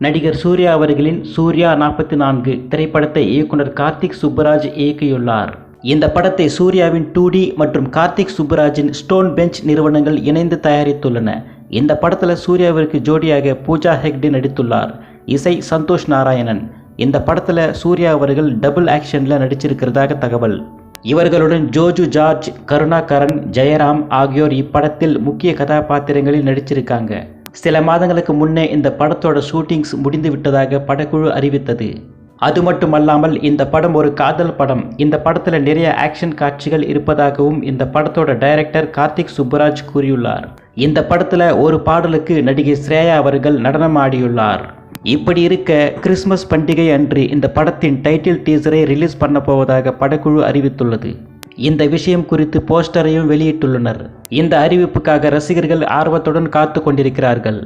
நடிகர் சூர்யா அவர்களின் சூர்யா 44 திரைப்படத்தை இயக்குனர் கார்த்திக் சுப்புராஜ் இயக்கியுள்ளார். இந்த படத்தை சூர்யாவின் 2D மற்றும் கார்த்திக் சுப்புராஜின் ஸ்டோன் பெஞ்ச் நிறுவனங்கள் இணைந்து தயாரித்துள்ளன. இந்த படத்தில் சூர்யாவிற்கு ஜோடியாக பூஜா ஹெக்டே நடித்துள்ளார். இசை சந்தோஷ் நாராயணன். இந்த படத்தில் சூர்யா அவர்கள் டபுள் ஆக்ஷனில் நடிச்சிருக்கிறதாக தகவல். இவர்களுடன் ஜோஜு ஜார்ஜ், கருணாகரன், ஜெயராம் ஆகியோர் இப்படத்தில் முக்கிய கதாபாத்திரங்களில் நடிச்சிருக்காங்க. சில மாதங்களுக்கு முன்னே இந்த படத்தோட ஷூட்டிங்ஸ் முடிந்து விட்டதாக படக்குழு அறிவித்தது. அது மட்டுமல்லாமல் இந்த படம் ஒரு காதல் படம். இந்த படத்தில் நிறைய ஆக்ஷன் காட்சிகள் இருப்பதாகவும் இந்த படத்தோட டைரக்டர் கார்த்திக் சுப்புராஜ் கூறியுள்ளார். இந்த படத்தில் ஒரு பாடலுக்கு நடிகை ஸ்ரேயா அவர்கள் நடனம் ஆடியுள்ளார். இப்படி இருக்க கிறிஸ்மஸ் பண்டிகை அன்று இந்த படத்தின் டைட்டில் டீசரை ரிலீஸ் பண்ண போவதாக படக்குழு அறிவித்துள்ளது. இந்த விஷயம் குறித்து போஸ்டரையும் வெளியிட்டுள்ளனர். இந்த அறிவிப்புக்காக ரசிகர்கள் ஆர்வத்துடன் காத்து கொண்டிருக்கிறார்கள்.